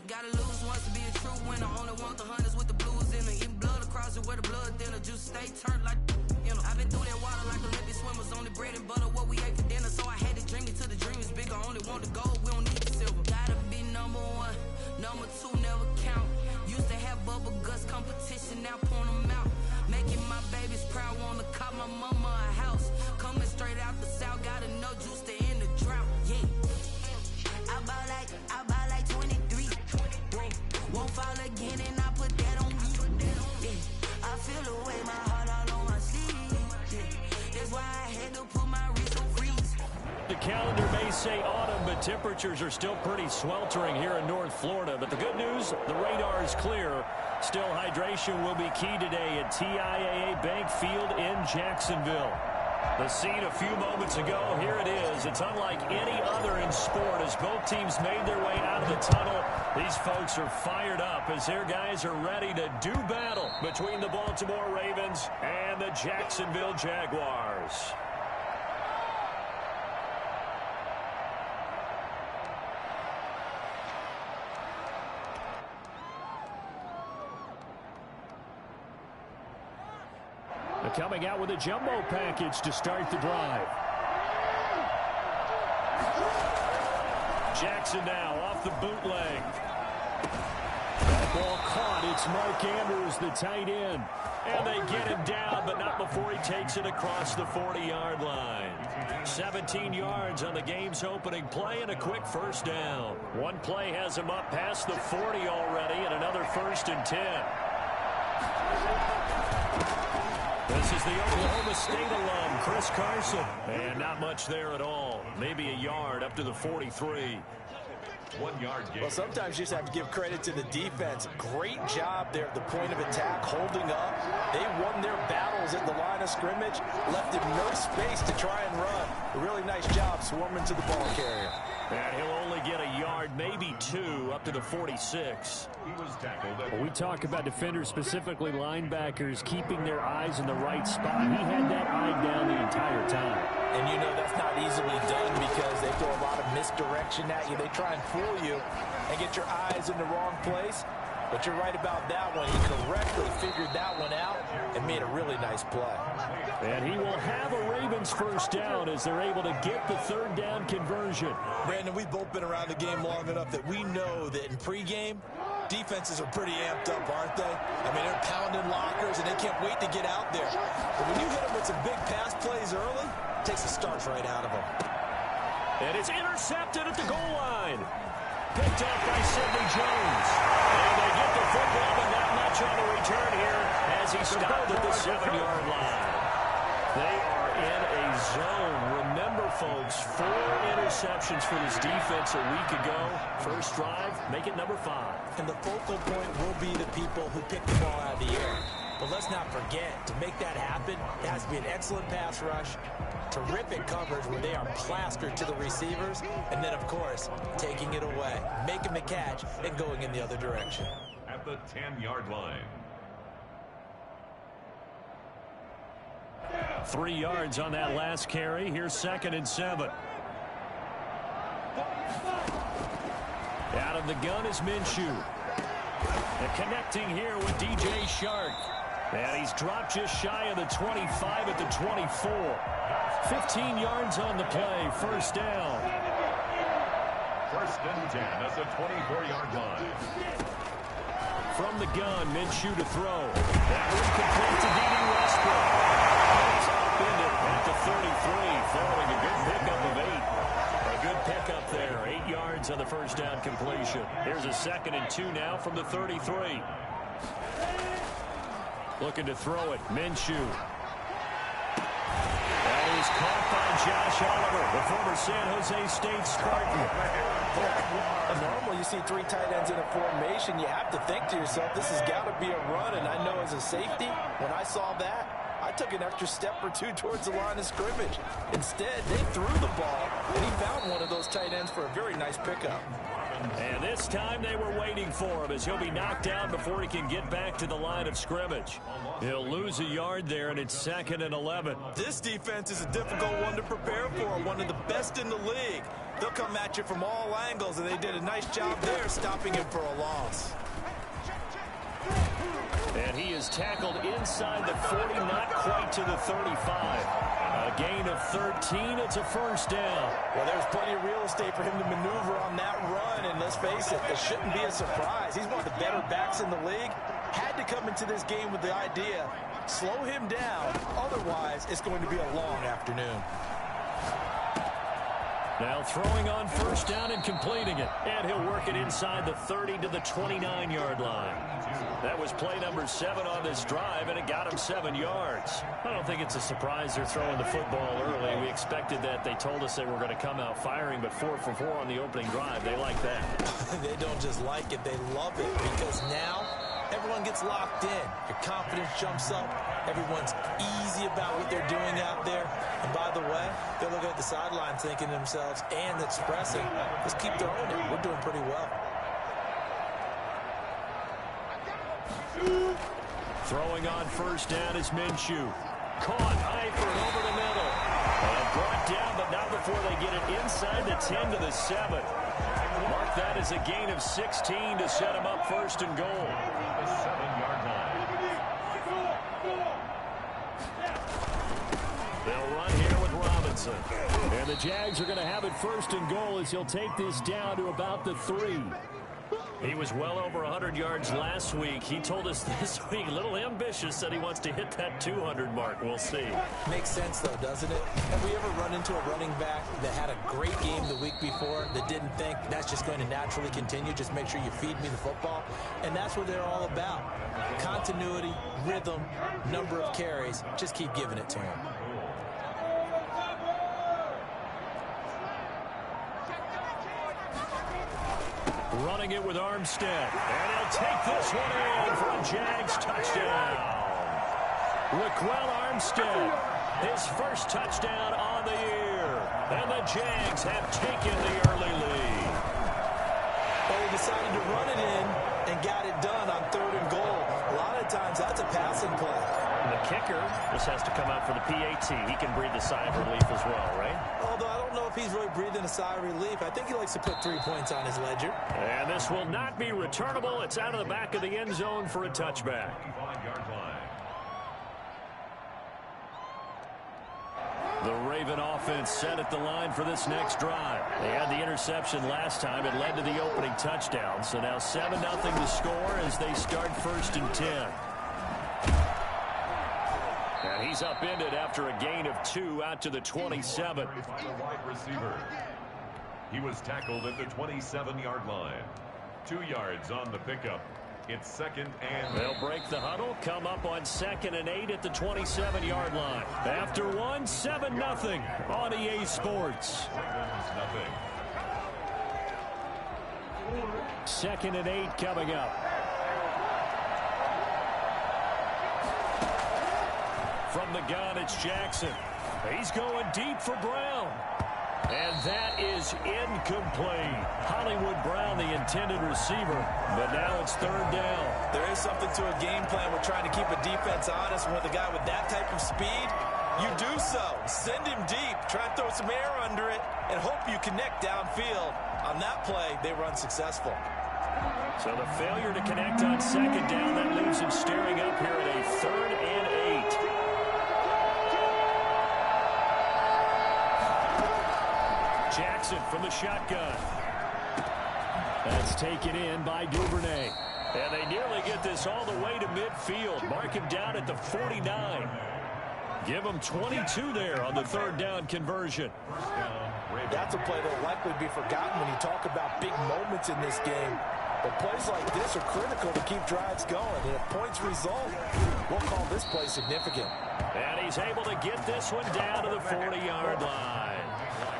Gotta lose once to be a true winner. Only want the hunters with the blues in it. Eating blood across it where the blood thinner. Juice stay turned like, you know. I've been through that water like Olympic swimmers. Only bread and butter what we ate for dinner. So I had to dream it till the dream is bigger. Only want the gold, we don't need the silver. Gotta be number one, number two never count. Used to have bubble guts competition, now point them out. Making my babies proud, wanna cop my mama a house. Coming straight out the south, gotta know juice to end the drought. Yeah. I buy like 23. Won't fall again and I put that on me. Yeah. I feel the way, my heart all on my sleeve. Yeah. That's why I had to put my wrist on freeze. The calendar may say autumn, but temperatures are still pretty sweltering here in North Florida. But the good news, the radar is clear. Still, hydration will be key today at TIAA Bank Field in Jacksonville. The scene a few moments ago, here it is. It's unlike any other in sport as both teams made their way out of the tunnel. These folks are fired up as their guys are ready to do battle between the Baltimore Ravens and the Jacksonville Jaguars. Coming out with a jumbo package to start the drive. Jackson now off the bootleg. That ball caught. It's Mark Andrews, the tight end. And they get him down, but not before he takes it across the 40-yard line. 17 yards on the game's opening play and a quick first down. One play has him up past the 40 already and another 1st and 10. This is the Oklahoma State alum, Chris Carson. And not much there at all. Maybe a yard up to the 43. 1 yard gain. Well, sometimes you just have to give credit to the defense. Great job there at the point of attack, holding up. They won their battles at the line of scrimmage, left him no space to try and run. A really nice job swarming to the ball carrier. And he'll only get a yard, maybe 2, up to the 46. He was tackled. When we talk about defenders, specifically linebackers, keeping their eyes in the right spot. He had that eye down the entire time. And you know that's not easily done because they throw a lot of misdirection at you. They try and fool you and get your eyes in the wrong place. But you're right about that one. He correctly figured that one out and made a really nice play. And he will have a Ravens first down as they're able to get the 3rd down conversion. Brandon, we've both been around the game long enough that we know that in pregame, defenses are pretty amped up, aren't they? I mean, they're pounding lockers, and they can't wait to get out there. But when you hit them with some big pass plays early, it takes the starch right out of them. And it's intercepted at the goal line. Picked up by Sidney Jones. And they get the football, but not much on the return here as he stopped at the 7-yard line. They are in a zone. Remember, folks, 4 interceptions for this defense a week ago. First drive, make it number 5. And the focal point will be the people who pick the ball out of the air. But let's not forget, to make that happen, it has to be an excellent pass rush, terrific coverage where they are plastered to the receivers, and then, of course, taking it away, making the catch, and going in the other direction. At the 10-yard line. 3 yards on that last carry. Here's 2nd and 7. Out of the gun is Minshew. And connecting here with DJ Shark. And he's dropped just shy of the 25 at the 24. 15 yards on the play. First down. 1st and 10 at the 24-yard line. From the gun, Minshew to throw. That one complete to D.D. Westbrook. He's upended at the 33, following a good pickup of 8. A good pickup there. 8 yards on the first down completion. Here's a 2nd and 2 now from the 33. Looking to throw it. Minshew. And he's caught by Josh Oliver, the former San Jose State Spartan. Normally you see 3 tight ends in a formation, you have to think to yourself, this has got to be a run. And I know as a safety, when I saw that, I took an extra step or 2 towards the line of scrimmage. Instead, they threw the ball, and he found one of those tight ends for a very nice pickup. And this time they were waiting for him as he'll be knocked down before he can get back to the line of scrimmage. He'll lose a yard there, and it's 2nd and 11. This defense is a difficult one to prepare for, one of the best in the league. they'll come at you from all angles, and they did a nice job there stopping him for a loss. And he is tackled inside the 40, not quite to the 35. A gain of 13. It's a first down. Well, there's plenty of real estate for him to maneuver on that run, and let's face it, it shouldn't be a surprise. He's one of the better backs in the league. Had to come into this game with the idea, slow him down, otherwise it's going to be a long afternoon. Now throwing on first down and completing it. And he'll work it inside the 30 to the 29-yard line. That was play number 7 on this drive, and it got him 7 yards. I don't think it's a surprise they're throwing the football early. We expected that. They told us they were going to come out firing, but 4 for 4 on the opening drive. They like that. They don't just like it, they love it, because now everyone gets locked in. Your confidence jumps up. Everyone's easy about what they're doing out there. And by the way, they're looking at the sideline thinking to themselves and expressing, let's keep throwing it. We're doing pretty well. Throwing on first down is Minshew. Caught, Eifert over the middle. And brought down, but not before they get it inside the 10 to the 7. Mark that as a gain of 16 to set him up first and goal. The 7-yard line. They'll run here with Robinson. And the Jags are going to have it first and goal as he'll take this down to about the 3. He was well over 100 yards last week. He told us this week, a little ambitious, said he wants to hit that 200 mark. We'll see. Makes sense, though, doesn't it? Have we ever run into a running back that had a great game the week before that didn't think that's just going to naturally continue? Just make sure you feed me the football. And that's what they're all about. Continuity, rhythm, number of carries. Just keep giving it to him. Running it with Armstead. And he'll take this one in for a Jags touchdown. Raquel Armstead, his first touchdown on the year. And the Jags have taken the early lead. Well, he decided to run it in and got it done on 3rd and goal. A lot of times that's a passing play. And the kicker, this has to come out for the PAT. He can breathe a sigh of relief as well, right? Although I don't know if he's really breathing a sigh of relief. I think he likes to put 3 points on his ledger. And this will not be returnable. It's out of the back of the end zone for a touchback. 5-yard line. The Raven offense set at the line for this next drive. They had the interception last time. It led to the opening touchdown. So now 7-0 to score as they start 1st and 10. And he's upended after a gain of 2 out to the 27. Wide receiver. He was tackled at the 27-yard line. 2 yards on the pickup. It's 2nd and... They'll break the huddle, come up on 2nd and 8 at the 27-yard line. After 7-0 on EA Sports. Nothing. 2nd and 8 coming up. From the gun, it's Jackson. He's going deep for Brown. And that is incomplete. Hollywood Brown, the intended receiver, but now it's 3rd down. There is something to a game plan with trying to keep a defense honest. With a guy with that type of speed, you do so. Send him deep, try and throw some air under it, and hope you connect downfield. On that play, they were unsuccessful. So the failure to connect on 2nd down, that leaves him staring up here at a 3rd and 8. Jackson from the shotgun. That's taken in by Duvernay. And they nearly get this all the way to midfield. Mark him down at the 49. Give him 22 there on the 3rd down conversion. That's a play that will likely be forgotten when you talk about big moments in this game. But plays like this are critical to keep drives going. And if points result, we'll call this play significant. And he's able to get this one down to the 40-yard line.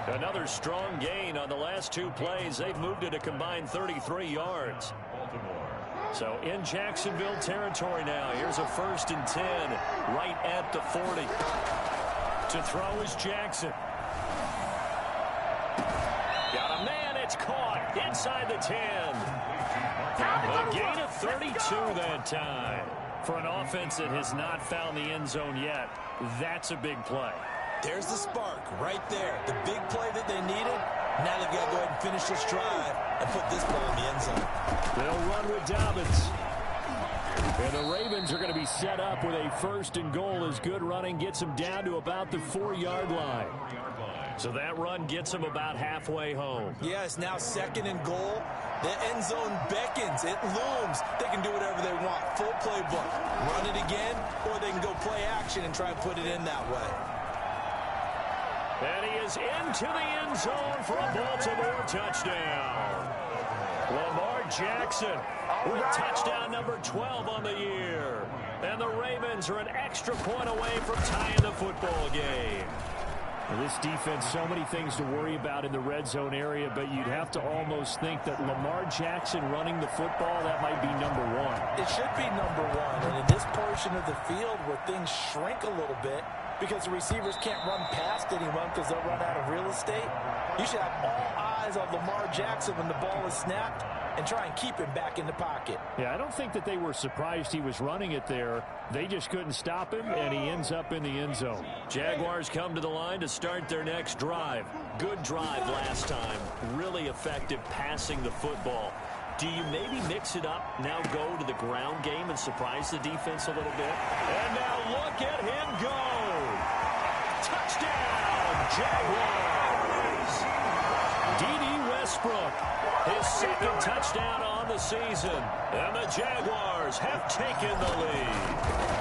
Another strong gain on the last 2 plays. They've moved it a combined 33 yards. So in Jacksonville territory now. Here's a 1st and 10 right at the 40. To throw is Jackson. Got a man. It's caught inside the 10. A gain of 32 that time. For an offense that has not found the end zone yet, that's a big play. There's the spark right there. The big play that they needed, Now they've got to go ahead and finish this drive and put this ball in the end zone. They'll run with Dobbins. And the Ravens are going to be set up with a first and goal as good running gets them down to about the 4-yard line. So that run gets them about halfway home. Yeah, it's now second and goal. The end zone beckons. It looms. They can do whatever they want. Full playbook. Run it again, or they can go play action and try and put it in that way. And he is into the end zone for a Baltimore touchdown. Lamar Jackson with touchdown number 12 on the year. And the Ravens are an extra point away from tying the football game. Well, this defense, so many things to worry about in the red zone area, but you'd have to almost think that Lamar Jackson running the football, that might be number one. It should be number one. And in this portion of the field where things shrink a little bit because the receivers can't run past anyone because they'll run out of real estate, you should have all eyes on Lamar Jackson when the ball is snapped and try and keep him back in the pocket. Yeah, I don't think that they were surprised he was running it there. They just couldn't stop him, and he ends up in the end zone. Jaguars come to the line to start their next drive. Good drive last time. Really effective passing the football. Do you maybe mix it up, now go to the ground game and surprise the defense a little bit? And now look at him go. Touchdown, Jaguars. D.D. Westbrook, his second touchdown on the season. And the Jaguars have taken the lead.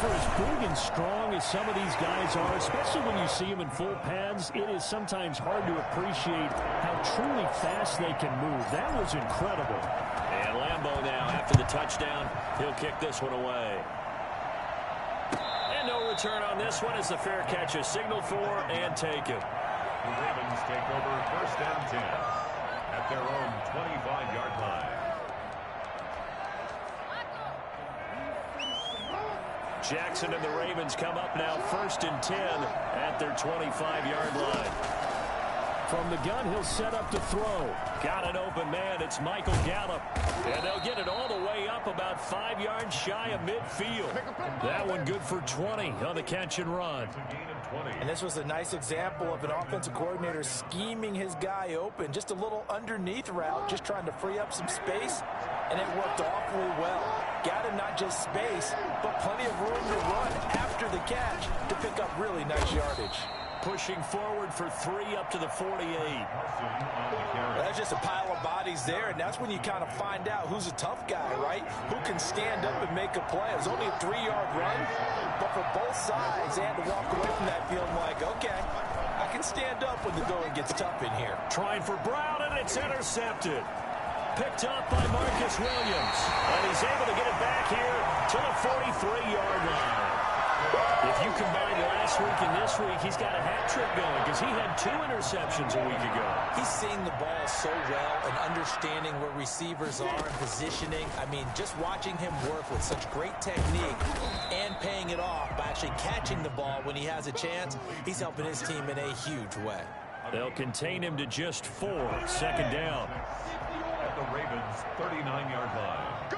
For as big and strong as some of these guys are, especially when you see them in full pads, it is sometimes hard to appreciate how truly fast they can move. That was incredible. And Lambeau now, after the touchdown, he'll kick this one away. And no return on this one as the fair catch is signaled for and taken. The Ravens take over first and 10 at their own 25-yard line. Jackson and the Ravens come up now first and 10 at their 25-yard line. From the gun, he'll set up to throw. Got an open man. It's Michael Gallup. And they'll get it all the way up about 5 yards shy of midfield. That one good for 20 on the catch and run. And this was a nice example of an offensive coordinator scheming his guy open. Just a little underneath route, just trying to free up some space. And it worked awfully well. Got him not just space, but plenty of room to run after the catch to pick up really nice yardage. Pushing forward for 3 up to the 48. That's just a pile of bodies there, and that's when you kind of find out who's a tough guy, right? Who can stand up and make a play. It was only a 3-yard run, but for both sides, they had to walk away from that feeling like, okay, I can stand up when the going gets tough in here. Trying for Brown, and it's intercepted. Picked up by Marcus Williams. And he's able to get it back here to the 43-yard line. If you combine last week and this week, he's got a hat trick going because he had 2 interceptions a week ago. He's seeing the ball so well and understanding where receivers are and positioning. I mean, just watching him work with such great technique and paying it off by actually catching the ball when he has a chance, he's helping his team in a huge way. They'll contain him to just 4. Second down. At the Ravens' 39-yard line.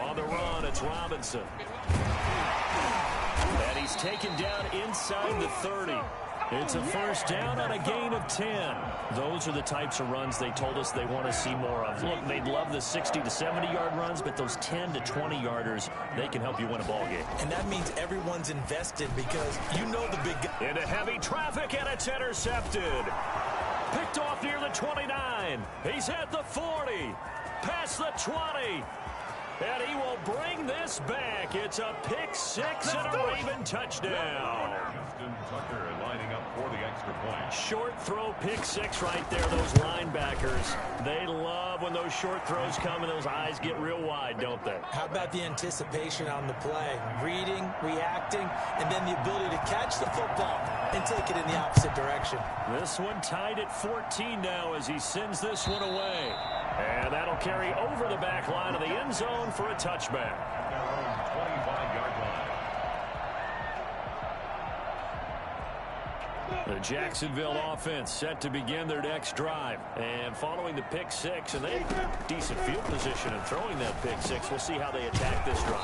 On the run, it's Robinson. And he's taken down inside the 30. It's a first down on a gain of 10. Those are the types of runs they told us they want to see more of. Look, they'd love the 60 to 70-yard runs, but those 10 to 20-yarders, they can help you win a ball game. And that means everyone's invested because you know the big guy. Into heavy traffic, and it's intercepted. Picked off near the 29. He's at the 40. Past the 20. And he will bring this back. It's a pick 6 and a Raven touchdown. Justin Tucker lining up for the extra point. Short throw pick 6 right there. Those linebackers, they love when those short throws come and those eyes get real wide, don't they? How about the anticipation on the play? Reading, reacting, and then the ability to catch the football and take it in the opposite direction. This one tied at 14 now as he sends this one away. And that'll carry over the back line of the end zone for a touchback. Their own 25-yard line. The Jacksonville offense set to begin their next drive. And following the pick 6, and they have decent field position in throwing that pick 6. We'll see how they attack this drive.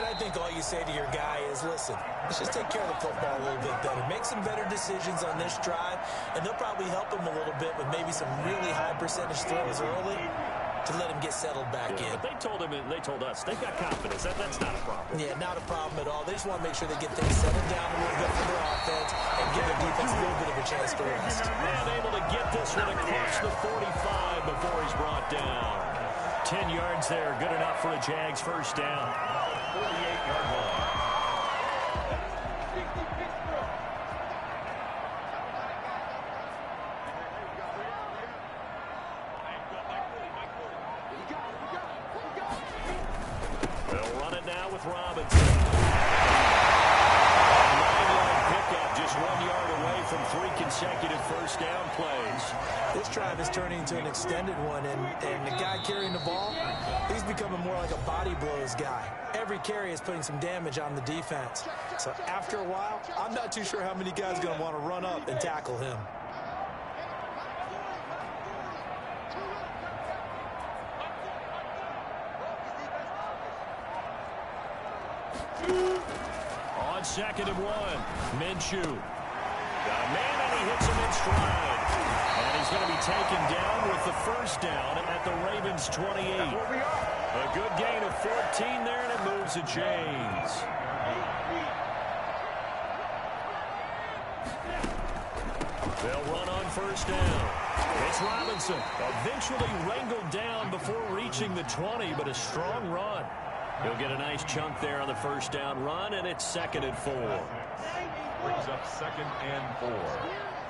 And I think all you say to your guy is, listen, let's just take care of the football a little bit better. Make some better decisions on this drive, and they'll probably help him a little bit with maybe some really high percentage throws early to let him get settled back in. But they told us they got confidence. That's not a problem. Yeah, not a problem at all. They just want to make sure they get things settled down a little bit for their offense and give their defense a little bit of a chance to rest. And able to get this one across the 45 before he's brought down. 10 yards there, good enough for a Jags first down. 48-yard line. They'll run it now with Robinson. 9-yard pickup, just 1 yard away from 3 consecutive first down plays. This drive is turning into an extended one, and the guy carrying the ball, he's becoming more like a body blows guy. Every carry is putting some damage on the defense. So after a while, I'm not too sure how many guys are going to want to run up and tackle him. On 2nd and 1, Minshew. Got a man, and he hits him in stride. And he's going to be taken down with the first down at the Ravens' 28. A good gain of 14 there, and it moves the chains. They'll run on first down. It's Robinson, eventually wrangled down before reaching the 20, but a strong run. He'll get a nice chunk there on the first down run, and it's 2nd and 4. Brings up 2nd and 4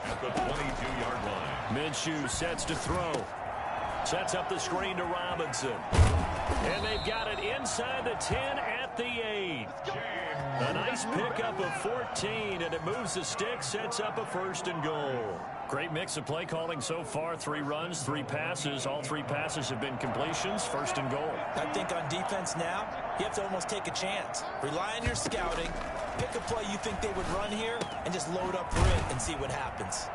at the 22-yard line. Minshew sets to throw. Sets up the screen to Robinson. And they've got it inside the 10 at the 8. A nice pickup of 14, and it moves the stick, sets up a 1st and goal. Great mix of play calling so far. 3 runs, 3 passes. All 3 passes have been completions. 1st and goal. I think on defense now, you have to almost take a chance. Rely on your scouting. Pick a play you think they would run here and just load up for it and see what happens.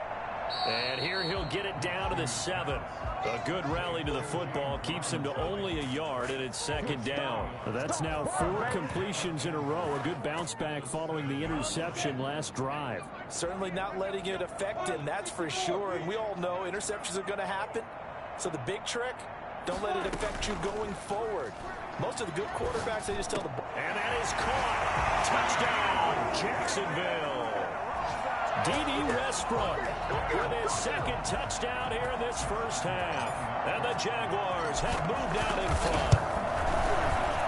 And here he'll get it down to the 7. A good rally to the football keeps him to only a yard, and it's 2nd down. That's now 4 completions in a row. A good bounce back following the interception last drive. Certainly not letting it affect him, that's for sure. And we all know interceptions are going to happen. So the big trick, don't let it affect you going forward. Most of the good quarterbacks, they just tell the ball. And that is caught. Touchdown, Jacksonville. D.D. Westbrook with his 2nd touchdown here in this first half. And the Jaguars have moved out in front.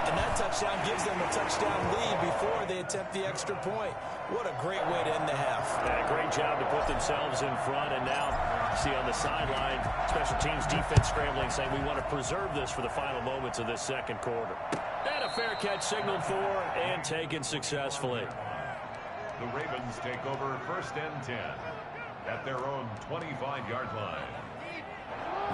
And that touchdown gives them a touchdown lead before they attempt the extra point. What a great way to end the half. Yeah, great job to put themselves in front. And now, see on the sideline, special teams defense scrambling, saying we want to preserve this for the final moments of this 2nd quarter. And a fair catch signaled for and taken successfully. The Ravens take over 1st and 10 at their own 25-yard line.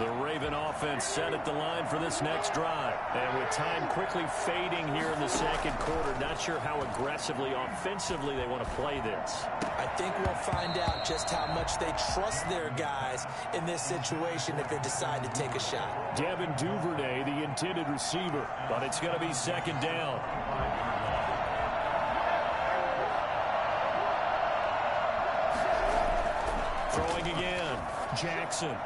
The Raven offense set at the line for this next drive. And with time quickly fading here in the 2nd quarter, not sure how aggressively, offensively they want to play this. I think we'll find out just how much they trust their guys in this situation if they decide to take a shot. Devin Duvernay, the intended receiver, but it's going to be 2nd down. Throwing again, Jackson.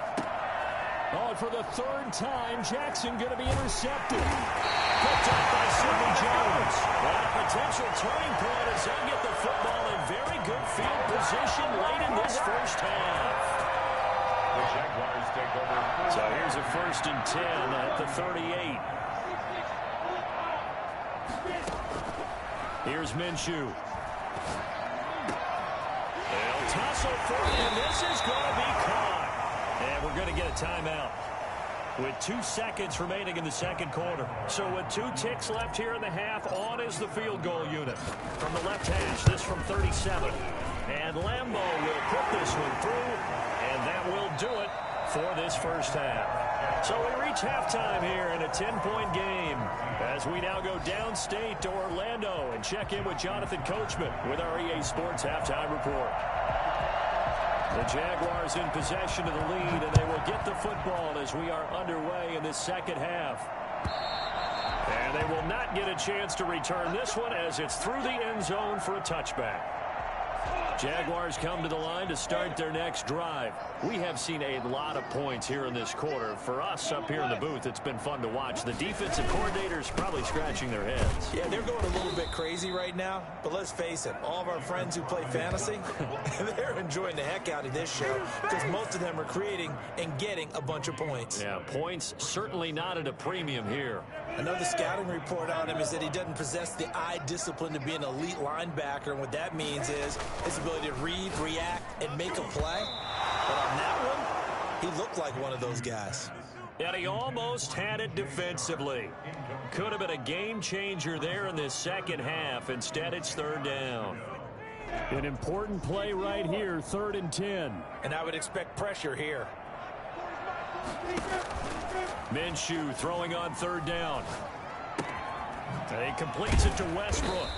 Oh, for the 3rd time, Jackson going to be intercepted. Picked up by Sidney Jones. And a potential turning point as they get the football in very good field position late in this first half. The Jaguars take over. So here's a 1st and 10 at the 38. Here's Minshew. They'll tussle for it, and this is going to be caught. And we're going to get a timeout with 2 seconds remaining in the 2nd quarter. So with 2 ticks left here in the half, on is the field goal unit. From the left hash, this from 37. And Lambeau will put this one through, and that will do it for this first half. So we reach halftime here in a 10-point game as we now go downstate to Orlando and check in with Jonathan Coachman with our EA Sports Halftime Report. The Jaguars in possession of the lead, and they will get the football as we are underway in this 2nd half. And they will not get a chance to return this one as it's through the end zone for a touchback. Jaguars come to the line to start their next drive. We have seen a lot of points here in this quarter. For us up here in the booth, it's been fun to watch. The defensive coordinators probably scratching their heads. Yeah, they're going a little bit crazy right now. But let's face it, all of our friends who play fantasy, they're enjoying the heck out of this show because most of them are creating and getting a bunch of points. Yeah, points certainly not at a premium here. Another scouting report on him is that he doesn't possess the eye discipline to be an elite linebacker. And what that means is his ability to read, react, and make a play. But on that one, he looked like one of those guys. And he almost had it defensively. Could have been a game changer there in this second half. Instead, it's third down. An important play right here, 3rd and 10. And I would expect pressure here. Minshew throwing on 3rd down. And he completes it to Westbrook.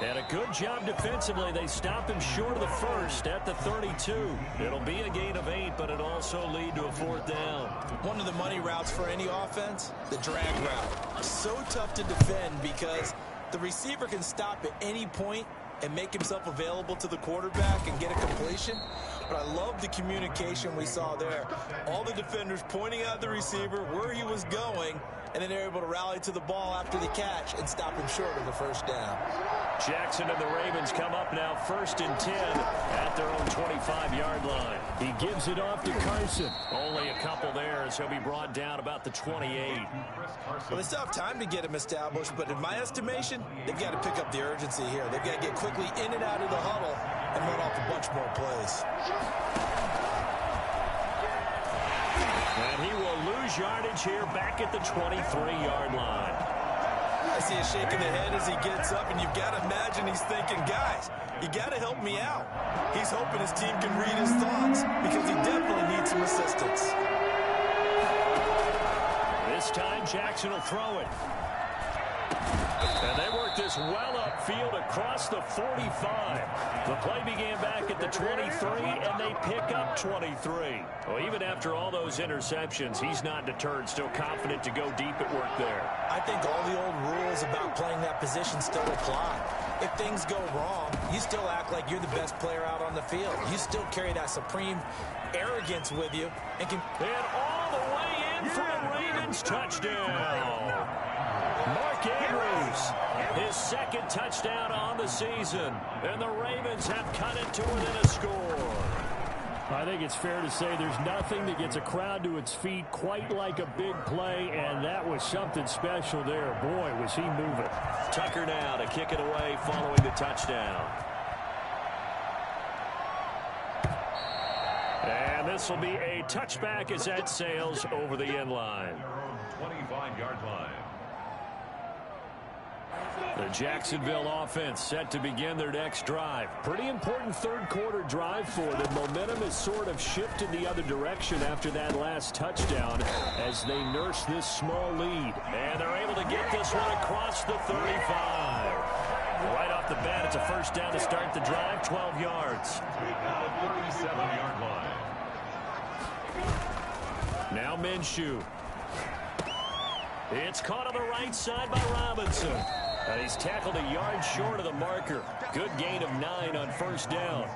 And a good job defensively. They stop him short of the first at the 32. It'll be a gain of 8, but it'll also lead to a 4th down. One of the money routes for any offense, the drag route. So tough to defend because the receiver can stop at any point and make himself available to the quarterback and get a completion. But I love the communication we saw there. All the defenders pointing out the receiver, where he was going, and then they're able to rally to the ball after the catch and stop him short of the 1st down. Jackson and the Ravens come up now 1st and 10 at their own 25-yard line. He gives it off to Carson. Only a couple there as he'll be brought down about the 28. Well, they still have time to get him established, but in my estimation, they've got to pick up the urgency here. They've got to get quickly in and out of the huddle and run off a bunch more plays. And he will lose yardage here back at the 23-yard line. I see him shaking the head as he gets up, and you've got to imagine he's thinking, guys, you got to help me out. He's hoping his team can read his thoughts because he definitely needs some assistance. This time, Jackson will throw it. And they work this well upfield across the 45. The play began back at the 23, and they pick up 23. Well, even after all those interceptions, he's not deterred, still confident to go deep at work there. I think all the old rules about playing that position still apply. If things go wrong, you still act like you're the best player out on the field. You still carry that supreme arrogance with you. And all the way in for a Ravens touchdown. Mark Andrews, his 2nd touchdown on the season. And the Ravens have cut it to within a score. I think it's fair to say there's nothing that gets a crowd to its feet quite like a big play, and that was something special there. Boy, was he moving. Tucker now to kick it away following the touchdown. And this will be a touchback as that sails over the end line. 25-yard line. The Jacksonville offense set to begin their next drive. Pretty important 3rd quarter drive for them. Momentum has sort of shifted the other direction after that last touchdown as they nurse this small lead. And they're able to get this one across the 35. Right off the bat, it's a 1st down to start the drive, 12 yards. At the 37-yard line. Now Minshew. It's caught on the right side by Robinson. And he's tackled a yard short of the marker. Good gain of 9 on 1st down.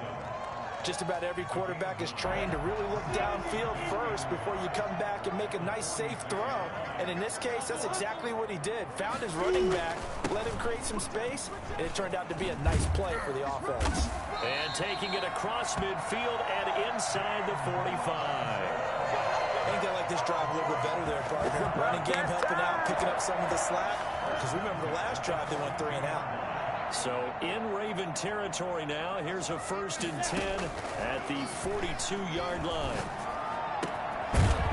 Just about every quarterback is trained to really look downfield first before you come back and make a nice, safe throw. And in this case, that's exactly what he did. Found his running back, let him create some space, and it turned out to be a nice play for the offense. And taking it across midfield and inside the 45. I think they like this drive a little bit better there, partner. Running game helping out, picking up some of the slack. Because remember the last drive, they went 3 and out. So in Raven territory now. Here's a 1st and 10 at the 42-yard line.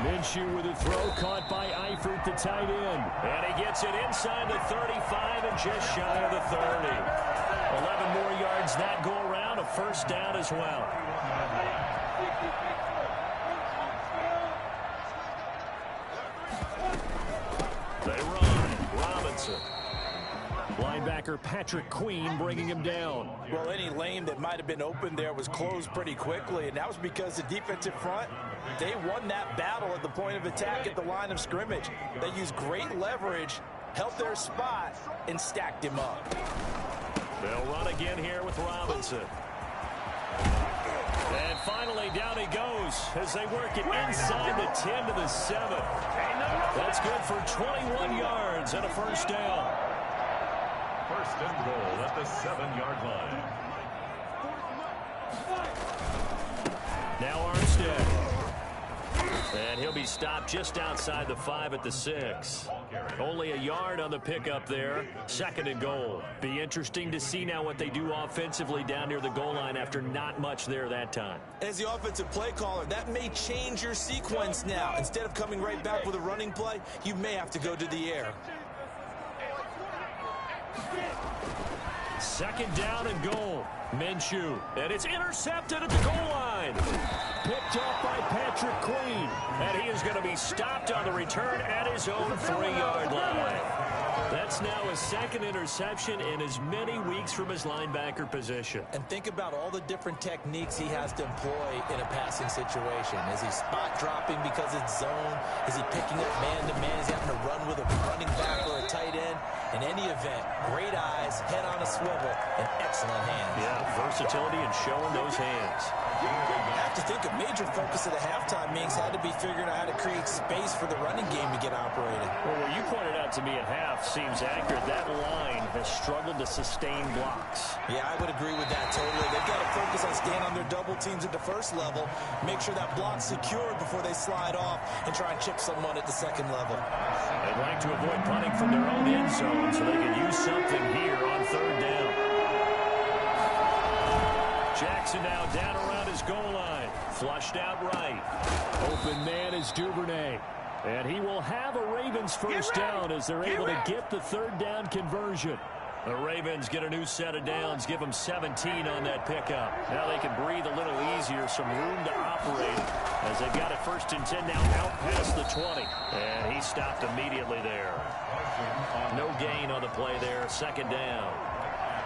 Minshew with a throw caught by Eifert, the tight end. And he gets it inside the 35 and just shy of the 30. 11 more yards that go around, a 1st down as well. They run. Robinson. Linebacker Patrick Queen bringing him down. Well, any lane that might have been open there was closed pretty quickly, and that was because the defensive front, they won that battle at the point of attack at the line of scrimmage. They used great leverage held their spot, and stacked him up. They'll run again here with Robinson. And finally, down he goes as they work it inside the 10 to the 7. That's good for 21 yards and a first down. First and goal at the 7-yard line. Now Armstead. And he'll be stopped just outside the 5 at the 6. Only a yard on the pickup there. Second and goal. Be interesting to see now what they do offensively down near the goal line after not much there that time. As the offensive play caller, that may change your sequence now. Instead of coming right back with a running play, you may have to go to the air. Second down and goal. Minshew. And it's intercepted at the goal line. Picked up by Patrick Queen. And he is going to be stopped on the return at his own 3-yard line. That's now his second interception in as many weeks from his linebacker position. And think about all the different techniques he has to employ in a passing situation. Is he spot dropping because it's zone? Is he picking up man-to-man? Is he having to run with a running back or a tight end? In any event, great eyes, head on a swivel, and excellent hands. Yeah, versatility and showing those hands. I have to think a major focus of the halftime meetings had to be figuring out how to create space for the running game to get operated. Well, what you pointed out to me at half seems accurate. That line has struggled to sustain blocks. Yeah, I would agree with that totally. They've got to focus on staying on their double teams at the first level, make sure that block's secured before they slide off and try and chip someone at the second level. They'd like to avoid punting from their own end zone so they can use something here on third down. Jackson now down around his goal line. Flushed out right. Open man is Duvernay. And he will have a Ravens first down as they're able to get the third down conversion. The Ravens get a new set of downs, give them 17 on that pickup. Now they can breathe a little easier, some room to operate as they've got it first and 10 now out past the 20. And he stopped immediately there. No gain on the play there, second down.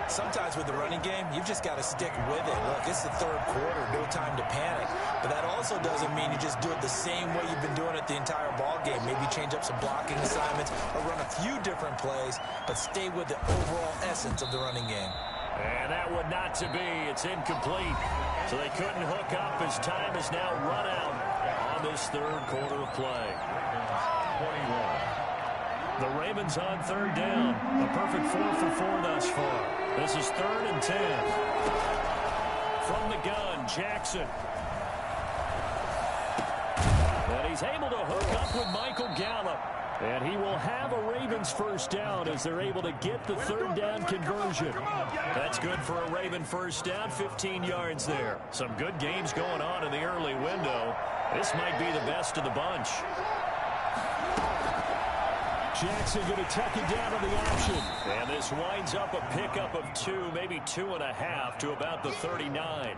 Sometimes with the running game, you've just got to stick with it. Look, it's the third quarter, no time to panic. But that also doesn't mean you just do it the same way you've been doing it the entire ball game. Maybe change up some blocking assignments or run a few different plays, but stay with the overall essence of the running game. And that would not to be. It's incomplete. So they couldn't hook up as time is now run out on this third quarter of play. 21. The Ravens on third down. A perfect 4 for 4 thus far. This is third and 10. From the gun, Jackson. And he's able to hook up with Michael Gallup. And he will have a Ravens first down as they're able to get the third down conversion. That's good for a Raven first down, 15 yards there. Some good games going on in the early window. This might be the best of the bunch. Jackson going to tuck it down on the option. And this winds up a pickup of 2, maybe 2.5 to about the 39.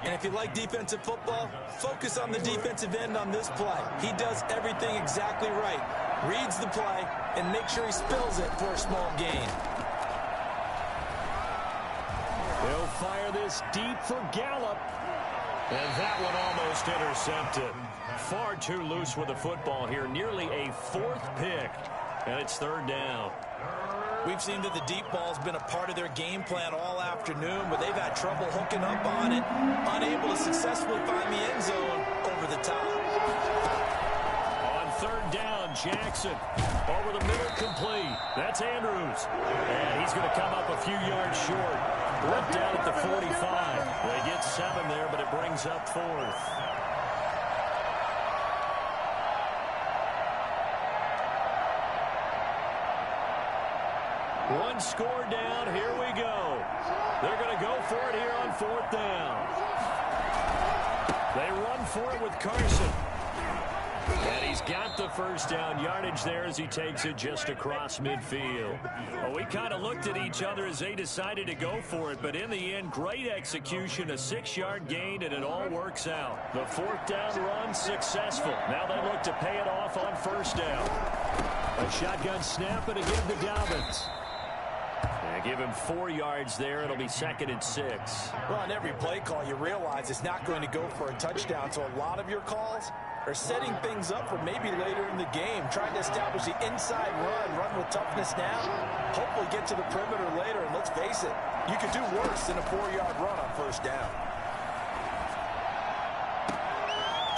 And if you like defensive football, focus on the defensive end on this play. He does everything exactly right. Reads the play and makes sure he spills it for a small gain. They'll fire this deep for Gallup. And that one almost intercepted. Far too loose with the football here. Nearly a 4th pick. And it's third down. We've seen that the deep ball's been a part of their game plan all afternoon, but they've had trouble hooking up on it, unable to successfully find the end zone over the top. On third down, Jackson over the middle, complete. That's Andrews. And he's going to come up a few yards short. Left down at the 45. They get 7 there, but it brings up 4th. One score down. Here we go. They're going to go for it here on 4th down. They run for it with Carson. And he's got the first down yardage there as he takes it just across midfield. Well, we kind of looked at each other as they decided to go for it, but in the end, great execution, a 6-yard gain, and it all works out. The 4th down run successful. Now they look to pay it off on first down. A shotgun snap and again to Dobbins. And give him 4 yards there. It'll be 2nd and 6. Well, on every play call, you realize it's not going to go for a touchdown, so a lot of your calls or setting things up for maybe later in the game, trying to establish the inside run with toughness now, hopefully get to the perimeter later, and let's face it, you could do worse than a 4-yard run on first down.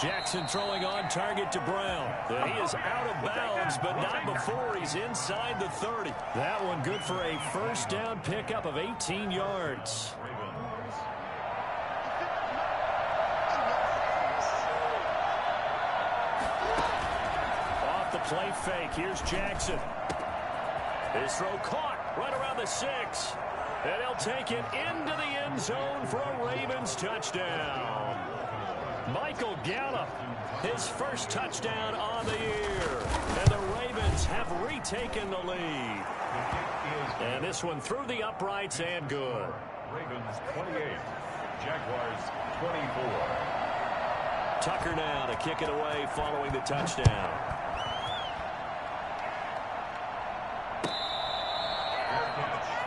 Jackson throwing on target to Brown. And he is out of bounds, but not before he's inside the 30. That one good for a first down pickup of 18 yards. Off the play fake, here's Jackson. His throw caught right around the 6. And he'll take it into the end zone for a Ravens touchdown. Michael Gallup, his first touchdown on the year. And the Ravens have retaken the lead. And this one through the uprights and good. Ravens 28, Jaguars 24. Tucker now to kick it away following the touchdown.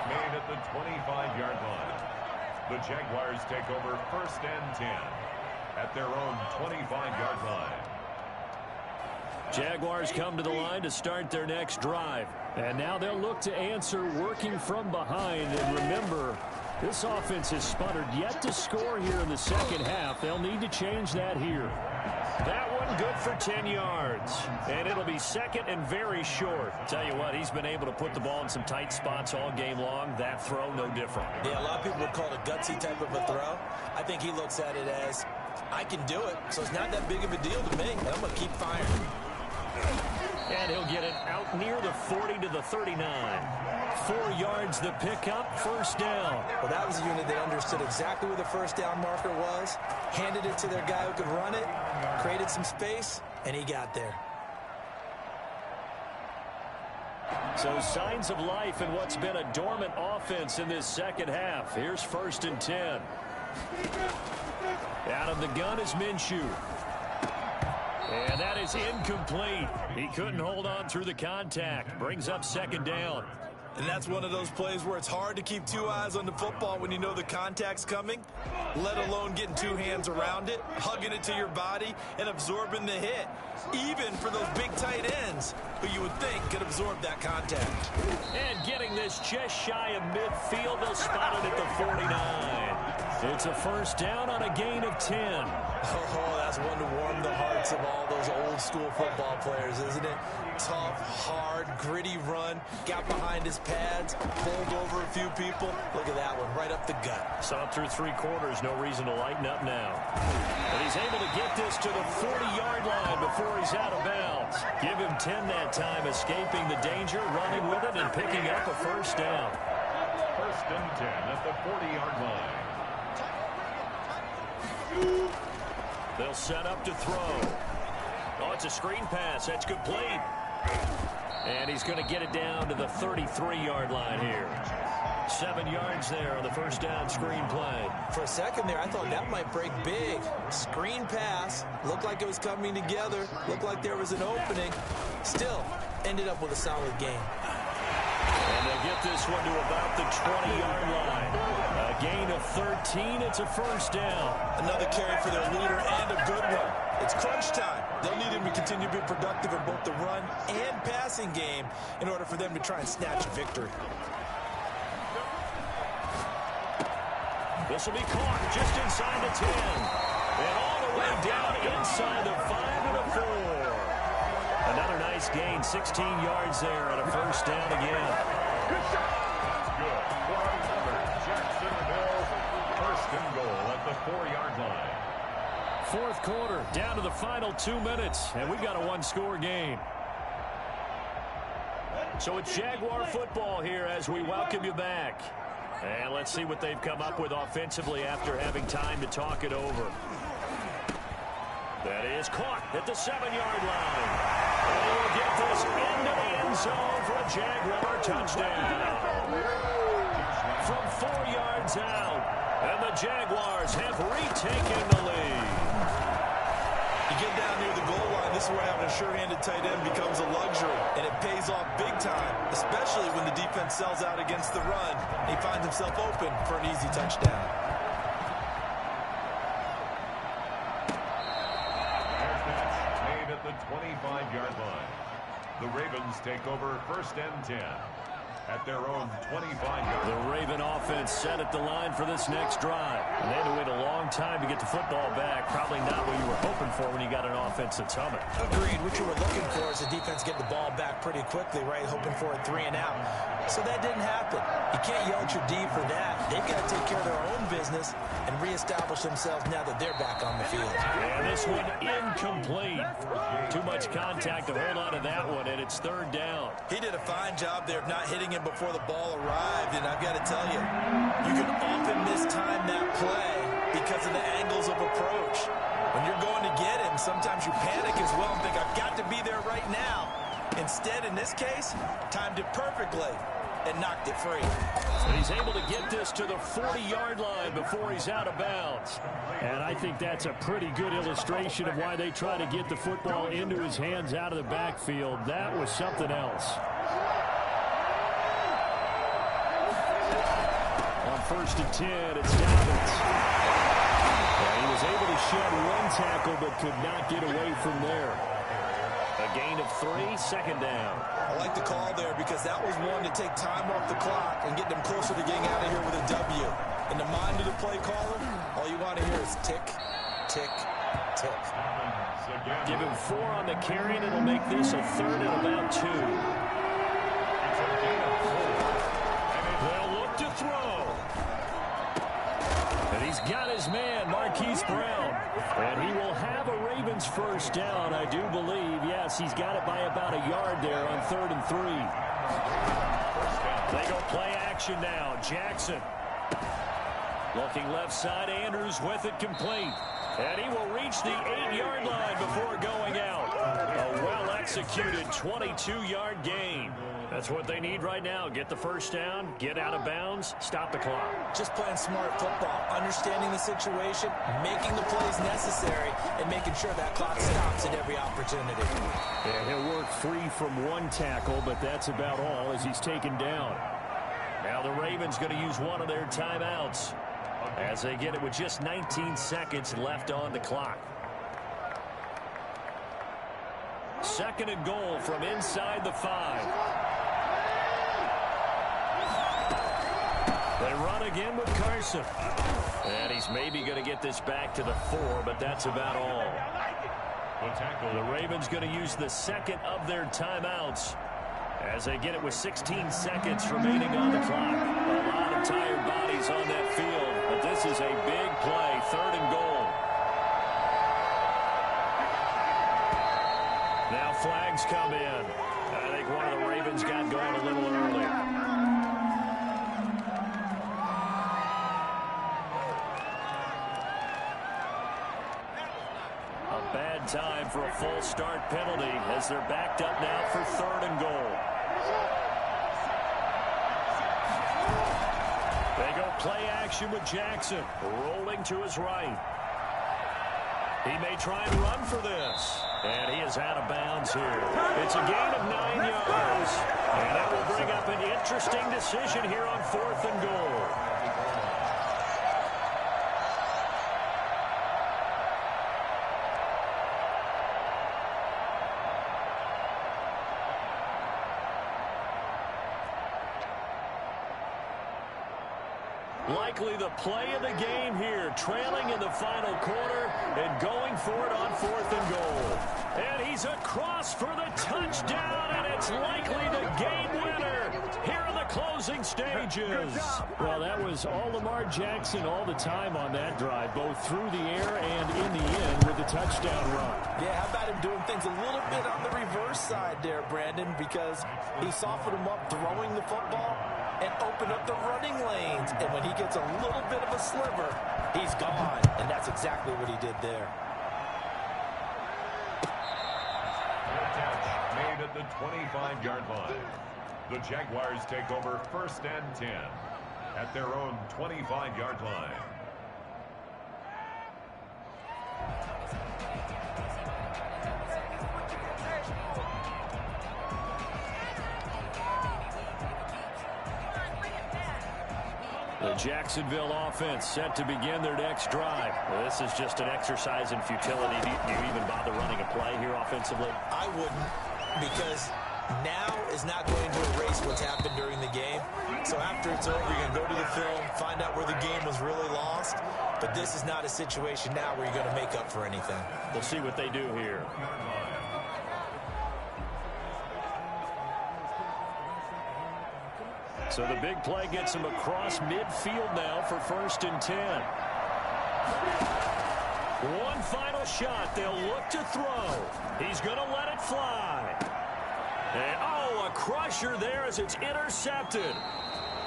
Made at the 25-yard line. The Jaguars take over first and 10 at their own 25-yard line. Jaguars come to the line to start their next drive. And now they'll look to answer working from behind. And remember, this offense has sputtered yet to score here in the second half. They'll need to change that here. That one good for 10 yards. And it'll be second and very short. Tell you what, he's been able to put the ball in some tight spots all game long. That throw, no different. Yeah, a lot of people would call it a gutsy type of a throw. I think he looks at it as, I can do it, so it's not that big of a deal to me, and I'm going to keep firing. And he'll get it out near the 40 to the 39. 4 yards the pickup, first down. Well, that was a unit that understood exactly where the first down marker was, handed it to their guy who could run it, created some space, and he got there. So signs of life in what's been a dormant offense in this second half. Here's first and 10. Out of the gun is Minshew. And that is incomplete. He couldn't hold on through the contact. Brings up second down. And that's one of those plays where it's hard to keep two eyes on the football when you know the contact's coming, let alone getting two hands around it, hugging it to your body, and absorbing the hit. Even for those big tight ends who you would think could absorb that contact. And getting this just shy of midfield, they'll spot it at the 49. It's a first down on a gain of 10. Oh, that's one to warm the hearts of all those old-school football players, isn't it? Tough, hard, gritty run, got behind his pads, bowled over a few people. Look at that one, right up the gut. Saw it through 3 quarters, no reason to lighten up now. And he's able to get this to the 40-yard line before he's out of bounds. Give him 10 that time, escaping the danger, running with it, and picking up a first down. First and 10 at the 40-yard line. They'll set up to throw. Oh, it's a screen pass. That's complete. And he's going to get it down to the 33-yard line here. 7 yards there on the first down screen play. For a second there, I thought that might break big. Screen pass. Looked like it was coming together. Looked like there was an opening. Still, ended up with a solid game. And they get this one to about the 20-yard line. A gain of 13. It's a first down. Another carry for their leader and a good one. It's crunch time. They'll need him to continue to be productive in both the run and passing game in order for them to try and snatch a victory. This will be caught just inside the 10. And all the way down inside the 5 to the 4. Another nice gain, 16 yards there and a first down again. Good shot. That's good. Jacksonville, first and goal at the 4-yard line. Fourth quarter, down to the final 2 minutes, and we've got a one-score game. So it's Jaguar football here as we welcome you back. And let's see what they've come up with offensively after having time to talk it over. That is caught at the 7-yard line. And we'll get this into the end zone for a Jaguar touchdown. From 4 yards out, and the Jaguars have retaken the lead. You get down near the goal line, this is where having a sure-handed tight end becomes a luxury, and it pays off big time, especially when the defense sells out against the run. He finds himself open for an easy touchdown. 25-yard line. The Ravens take over 1st and 10 at their own 25-yard line. The Raven offense set at the line for this next drive. And they had to wait a long time to get the football back. Probably not what you were hoping for when you got an offense that's humming. Agreed. What you were looking for is the defense getting the ball back pretty quickly, right? Hoping for a 3 and out. So that didn't happen. You can't yell at your D for that. They've got to take care of their own business and reestablish themselves now that they're back on the field. And this one incomplete. Too much contact to hold on to that one, and it's 3rd down. He did a fine job there of not hitting him before the ball arrived, and I've got to tell you, you can often mistime that play because of the angles of approach. When you're going to get him, sometimes you panic as well and think, I've got to be there right now. Instead, in this case, timed it perfectly and knocked it free. And he's able to get this to the 40-yard line before he's out of bounds. And I think that's a pretty good illustration of why they try to get the football into his hands out of the backfield. That was something else. On 1st and 10, it's Dobbins. And he was able to shed one tackle but could not get away from there. A gain of 3, 2nd down. I like the call there because that was one to take time off the clock and get them closer to getting out of here with a W. In the mind of the play caller, all you want to hear is tick, tick, tick. Give him 4 on the carry, and it'll make this a 3rd and about 2. They'll look to throw. And he's got his man, Marquise Brown. And he will have a Ravens 1st down, I do believe. Yes, he's got it by about a yard there on 3rd and 3. They go play action now. Jackson. Looking left side, Andrews with it complete. And he will reach the 8-yard line before going out. A well-executed 22-yard gain. That's what they need right now. Get the 1st down, get out of bounds, stop the clock. Just playing smart football, understanding the situation, making the plays necessary, and making sure that clock stops at every opportunity. And he'll work free from 1 tackle, but that's about all as he's taken down. Now the Ravens going to use one of their timeouts as they get it with just 19 seconds left on the clock. 2nd and goal from inside the 5. They run again with Carson. And he's maybe going to get this back to the 4, but that's about all. The Ravens going to use the 2nd of their timeouts as they get it with 16 seconds remaining on the clock. A lot of tired bodies on that field, but this is a big play, 3rd and goal. Now flags come in. I think one of the Ravens got going a little early. Bad time for a false start penalty as they're backed up now for 3rd and goal. They go play action with Jackson rolling to his right. He may try and run for this. And he is out of bounds here. It's a gain of 9 yards. And that will bring up an interesting decision here on 4th and goal. Likely the play of the game here, trailing in the final quarter and going for it on 4th and goal. And he's across for the touchdown, and it's likely the game winner here in the closing stages. Well, that was all Lamar Jackson all the time on that drive, both through the air and in the end with the touchdown run. Yeah, how about him doing things a little bit on the reverse side there, Brandon, because he softened him up throwing the football and open up the running lanes. And when he gets a little bit of a sliver, he's gone. And that's exactly what he did there. Catch made at the 25-yard line. The Jaguars take over 1st and 10 at their own 25-yard line. The Jacksonville offense set to begin their next drive. Well, this is just an exercise in futility. Do you even bother running a play here offensively? I wouldn't, because now is not going to erase what's happened during the game. So after it's over, you're going to go to the film, find out where the game was really lost. But this is not a situation now where you're going to make up for anything. We'll see what they do here. So the big play gets him across midfield now for 1st and 10. One final shot. They'll look to throw. He's going to let it fly. And, oh, a crusher there as it's intercepted.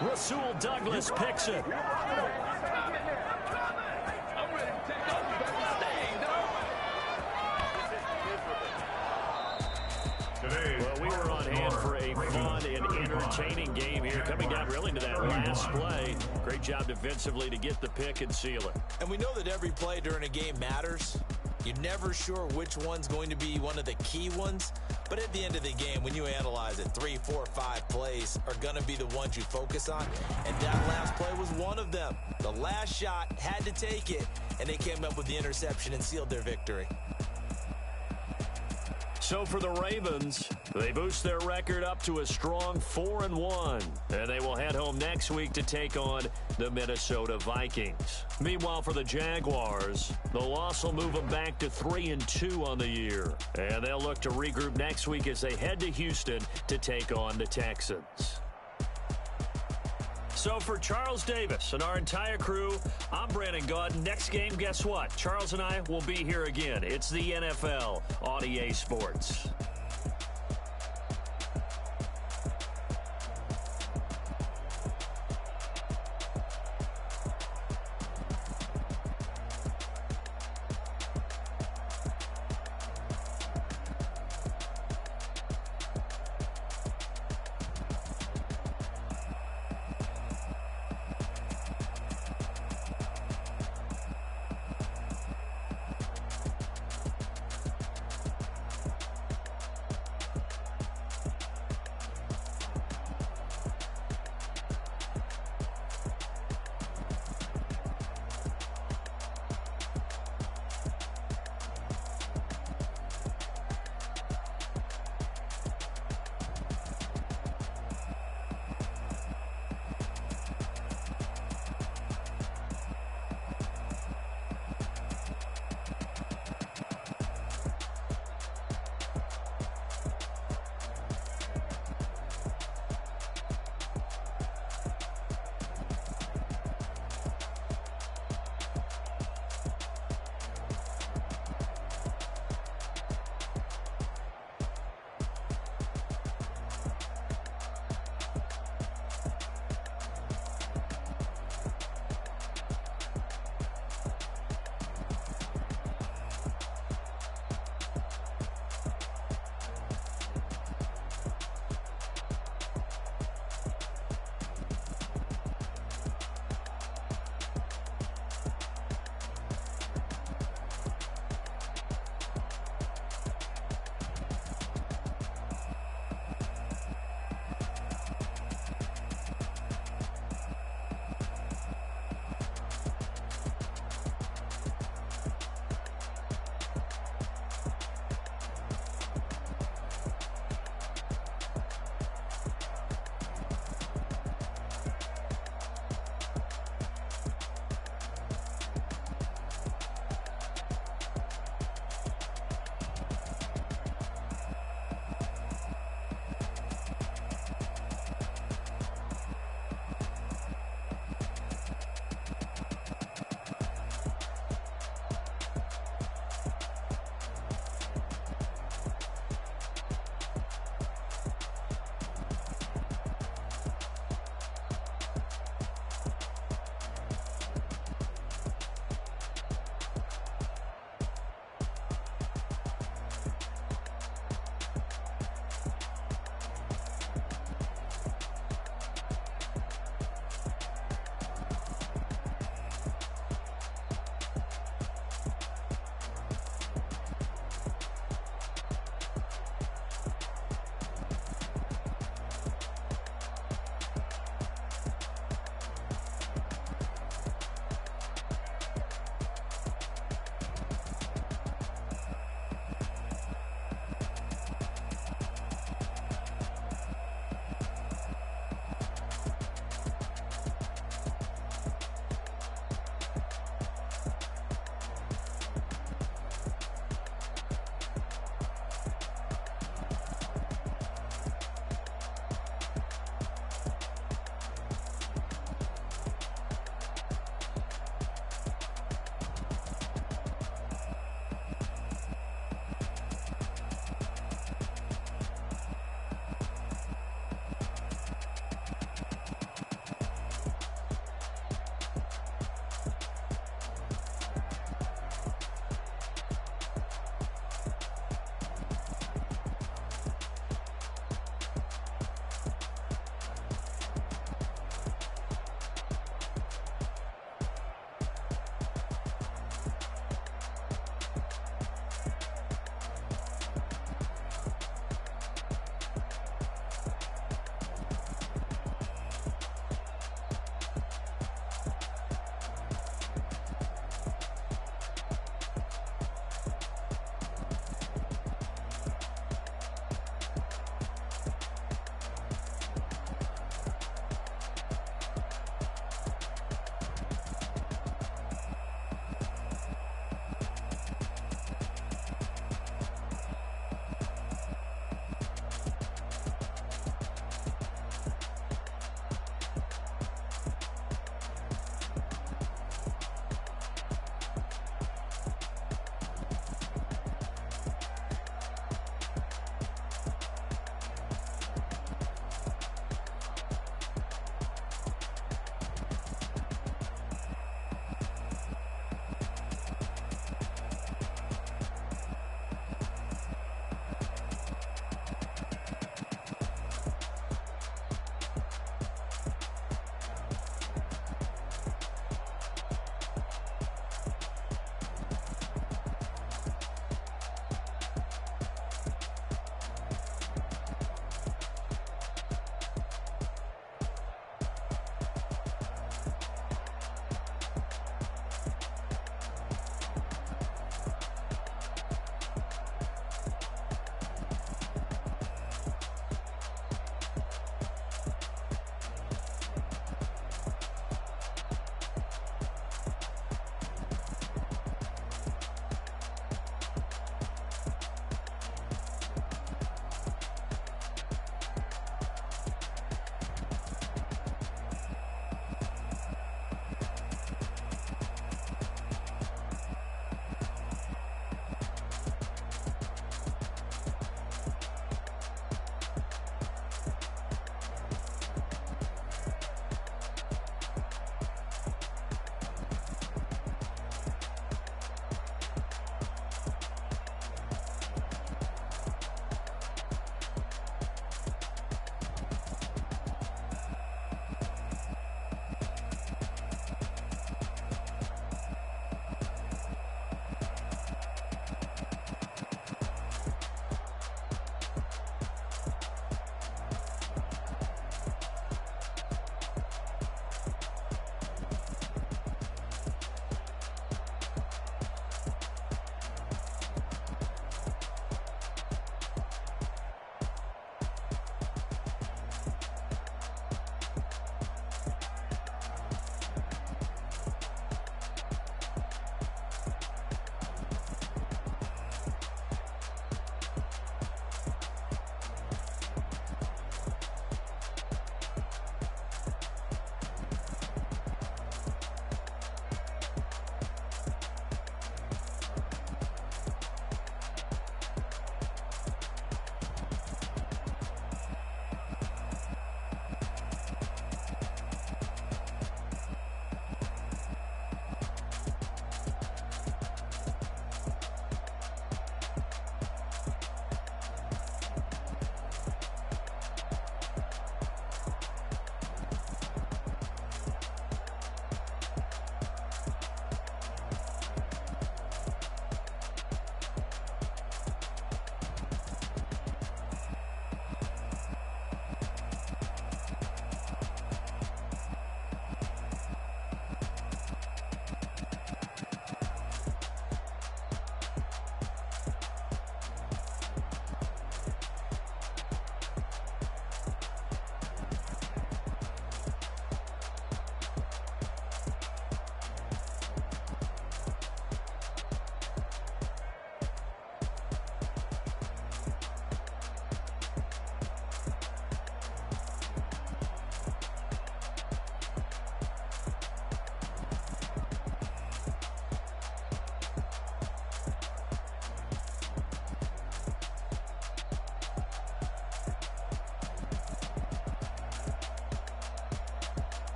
Rasul Douglas picks it. Well, we were on hand for a fun and entertaining game here, coming down really to that last play. Great job defensively to get the pick and seal it. And we know that every play during a game matters. You're never sure which one's going to be one of the key ones. But at the end of the game, when you analyze it, 3, 4, 5 plays are going to be the ones you focus on. And that last play was one of them. The last shot had to take it, and they came up with the interception and sealed their victory. So for the Ravens, they boost their record up to a strong 4-1. And they will head home next week to take on the Minnesota Vikings. Meanwhile, for the Jaguars, the loss will move them back to 3-2 on the year. And they'll look to regroup next week as they head to Houston to take on the Texans. So for Charles Davis and our entire crew, I'm Brandon Gaudin. Next game, guess what? Charles and I will be here again. It's the NFL on EA Sports.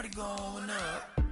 party going up.